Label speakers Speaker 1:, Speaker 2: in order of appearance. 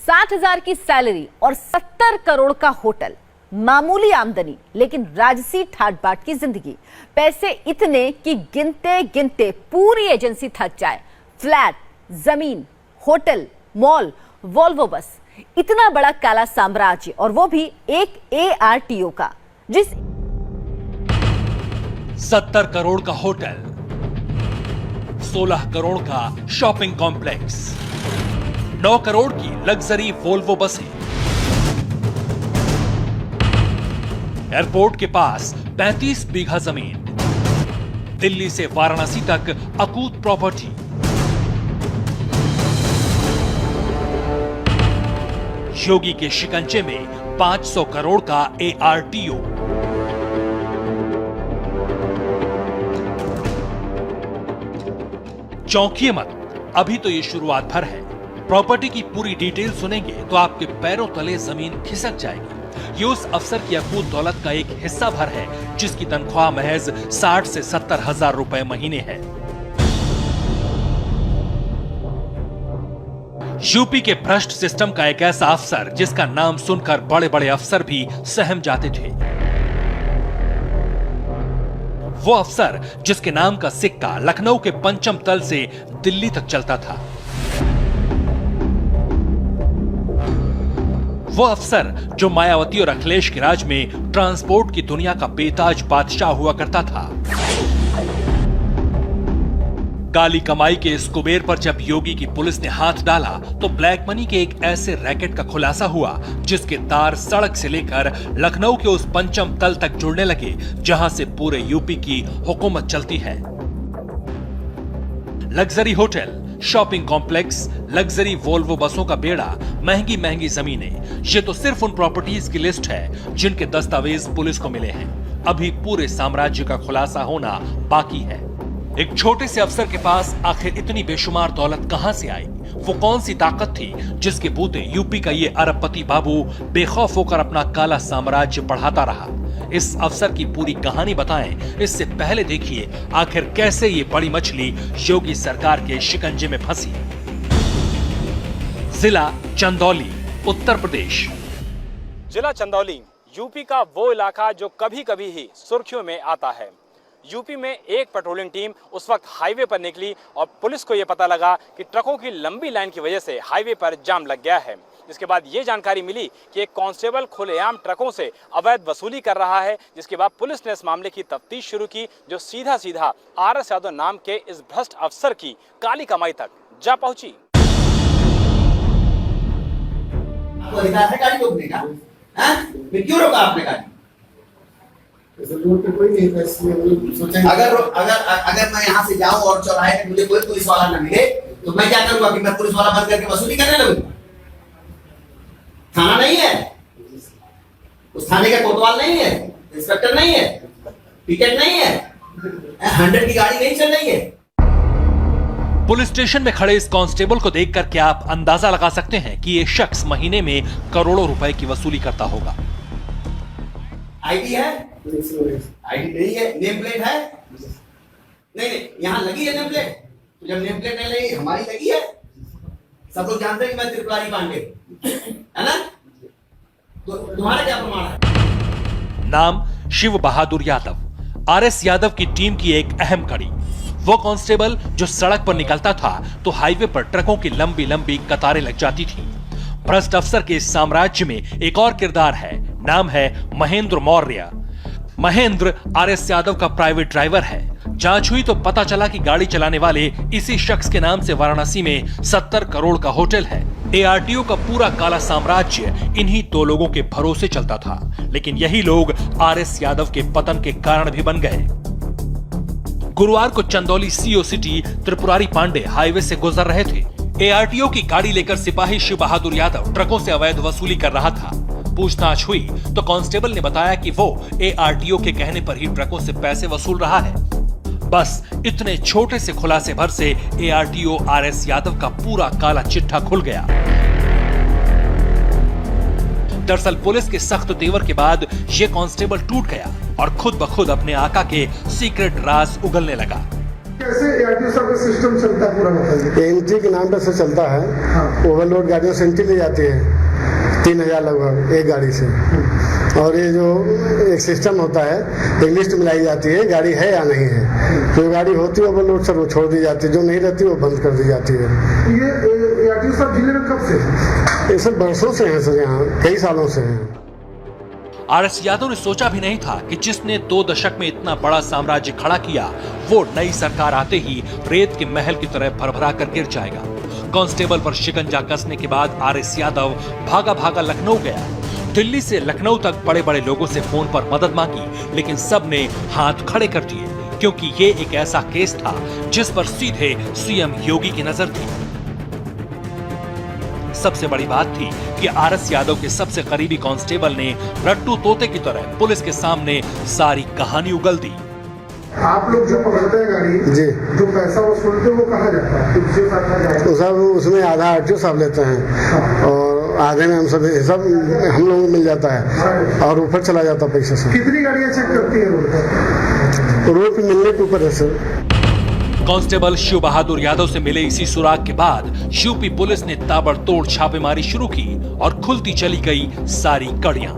Speaker 1: 60,000 की सैलरी और 70 करोड़ का होटल, मामूली आमदनी लेकिन राजसी ठाट बाट की जिंदगी। पैसे इतने कि गिनते गिनते पूरी एजेंसी थक जाए। फ्लैट, जमीन, होटल, मॉल, वॉल्वो बस, इतना बड़ा काला साम्राज्य, और वो भी एक ARTO का। जिस
Speaker 2: 70 करोड़ का होटल, 16 करोड़ का शॉपिंग कॉम्प्लेक्स, 9 करोड़ की लग्जरी वोल्वो बसें, एयरपोर्ट के पास 35 बीघा जमीन, दिल्ली से वाराणसी तक अकूत प्रॉपर्टी, योगी के शिकंजे में 500 करोड़ का ARTO, चौंकिए मत, अभी तो ये शुरुआत भर है। प्रॉपर्टी की पूरी डिटेल सुनेंगे तो आपके पैरों तले जमीन खिसक जाएगी। ये उस अफसर की अकूत दौलत का एक हिस्सा भर है जिसकी तनख्वाह महज 60 से 70 हजार रुपए महीने है। यूपी के भ्रष्ट सिस्टम का एक ऐसा अफसर जिसका नाम सुनकर बड़े बड़े अफसर भी सहम जाते थे। वो अफसर जिसके नाम का सिक्का लखनऊ के पंचम तल से दिल्ली तक चलता था। वो अफसर जो मायावती और अखिलेश के राज में ट्रांसपोर्ट की दुनिया का बेताज बादशाह हुआ करता था। काली कमाई के इस कुबेर पर जब योगी की पुलिस ने हाथ डाला तो ब्लैक मनी के एक ऐसे रैकेट का खुलासा हुआ जिसके तार सड़क से लेकर लखनऊ के उस पंचम तल तक जुड़ने लगे जहां से पूरे यूपी की हुकूमत चलती है। Luxury hotel, shopping complex, luxury Volvo बसों का बेड़ा, महंगी महंगी जमीनें, ये तो सिर्फ उन प्रॉपर्टीज की लिस्ट है जिनके दस्तावेज पुलिस को मिले हैं। अभी पूरे साम्राज्य का खुलासा होना बाकी है। एक छोटे से अफसर के पास आखिर इतनी बेशुमार दौलत कहां से आई? वो कौन सी ताकत थी जिसके बूते यूपी का ये अरबपति बाबू बेखौफ होकर अपना काला साम्राज्य बढ़ाता रहा? इस अफसर की पूरी कहानी बताएं, इससे पहले देखिए आखिर कैसे ये बड़ी मछली योगी सरकार के शिकंजे में फंसी। जिला चंदौली, उत्तर प्रदेश।
Speaker 3: जिला चंदौली यूपी का वो इलाका जो कभी कभी ही सुर्खियों में आता है। यूपी में एक पेट्रोलिंग टीम उस वक्त हाईवे पर निकली और पुलिस को यह पता लगा कि ट्रकों की लंबी लाइन की वजह से हाईवे पर जाम लग गया है। जिसके बाद ये जानकारी मिली कि एक कांस्टेबल खुलेआम ट्रकों से अवैध वसूली कर रहा है, जिसके बाद पुलिस ने इस मामले की तफ्तीश शुरू की जो सीधा सीधा RS यादव नाम के इस भ्रष्ट अफसर की काली कमाई तक जा पहुंची।
Speaker 4: क्यों रोका आपने गाड़ी? कोई नहीं अगर मैं यहाँ से जाऊँ और चौराहे पे मुझे कोई पुलिस वाला न मिले तो मैं क्या करूँगा कि मैं पुलिस वाला बंद करके वसूली करने लगूंगा? थाना नहीं है, उस थाने का कोतवाल नहीं है, इंस्पेक्टर नहीं है, टिकट नहीं है, 100 की गाड़ी नहीं चल रही है।
Speaker 2: पुलिस स्टेशन में खड़े इस कांस्टेबल को देखकर क्या आप अंदाजा लगा सकते हैं कि ये शख्स महीने में करोड़ों रुपए की वसूली करता होगा?
Speaker 4: आईडी है? आईडी नहीं है। नेम प्लेट है? नहीं, यहाँ लगी है नेम प्लेट। तो जब नेम प्लेट नहीं लगी, हमारी लगी है। सब लोग जानते हैं कि मैं त्रिपुरारी पांडे, है ना? तो तुम्हारा क्या प्रमाण है?
Speaker 2: नाम शिव बहादुर यादव, RS यादव की टीम की एक अहम कड़ी। वो कांस्टेबल जो सड़क पर निकलता था तो हाईवे पर ट्रकों की लंबी लंबी कतारें लग जाती थी। भ्रष्ट अफसर के इस साम्राज्य में एक और किरदार है, नाम है महेंद्र मौर्य। महेंद्र RS यादव का प्राइवेट ड्राइवर है। जांच हुई तो पता चला कि गाड़ी चलाने वाले इसी शख्स के नाम से वाराणसी में 70 करोड़ का होटल है। ARTO का पूरा काला साम्राज्य इन्हीं 2 लोगों के भरोसे चलता था, लेकिन यही लोग RS यादव के पतन के कारण भी बन गए। गुरुवार को Chandauli CO city Tripurari Pandey highway से गुजर रहे थे। ARTO की गाड़ी लेकर सिपाही शिव बहादुर यादव ट्रकों से अवैध वसूली कर रहा था। पूछताछ हुई तो कांस्टेबल ने बताया कि वो ARTO के कहने पर ही ट्रकों से पैसे वसूल रहा है। बस इतने छोटे से खुलासे भर से ARTO RS यादव का पूरा काला चिट्ठा खुल गया। दरअसल पुलिस के सख्त तेवर के बाद ये कांस्टेबल टूट गया और खुद ब खुद अपने आका के सीक्रेट राज उगलने लगा।
Speaker 5: कैसे ARTO साहब का सिस्टम चलता है पूरा बताइए।
Speaker 6: एंट्री के नाम पर से चलता है।
Speaker 5: हाँ।
Speaker 6: ओवरलोड गाड़ियों से एंट्री ले जाती है 3000 लगभग एक गाड़ी से। और ये जो एक सिस्टम होता है, एक लिस्ट मिलाई जाती है गाड़ी है या नहीं है। जो गाड़ी होती है ओवरलोड सर वो छोड़ दी जाती है, जो नहीं रहती वो बंद कर दी जाती है।
Speaker 5: ये ARTO साहब जिले में कब से?
Speaker 6: ये सब बरसों से हैं सर, यहाँ कई सालों से हैं।
Speaker 2: आरएस यादव ने सोचा भी नहीं था कि जिसने 2 दशक में इतना बड़ा साम्राज्य खड़ा किया वो नई सरकार आते ही रेत के महल की तरह भरभरा कर गिर जाएगा। कांस्टेबल पर शिकंजा कसने के बाद आरएस यादव भागा भागा लखनऊ गया। दिल्ली से लखनऊ तक बड़े बड़े लोगों से फोन पर मदद मांगी, लेकिन सब ने हाथ खड़े कर दिए, क्योंकि ये एक ऐसा केस था जिस पर सीधे सीएम योगी की नजर थी। सबसे बड़ी बात थी कि आरएस यादव के सबसे करीबी कांस्टेबल ने रट्टू तोते की तरह पुलिस के सामने सारी कहानी उगल दी।
Speaker 5: आप लोग जो पकड़ते हैं गाड़ी
Speaker 6: जी,
Speaker 5: जो पैसा वसूलते हैं वो कहाँ जाता है? किसके साथ जाता है?
Speaker 6: तो सब उसमें आधा आरटीओ साहब लेते हैं और आधे में हम सब हम लोगों को मिल जाता है और ऊपर चला जाता पैसा से।
Speaker 5: कितनी गाड़ियाँ चेक करती है रोड पर?
Speaker 6: रोड पे मिलने के ऊपर है सर।
Speaker 2: कांस्टेबल शिव बहादुर यादव से मिले इसी सुराग के बाद यूपी पुलिस ने ताबड़तोड़ छापेमारी शुरू की और खुलती चली गई सारी कड़ियां।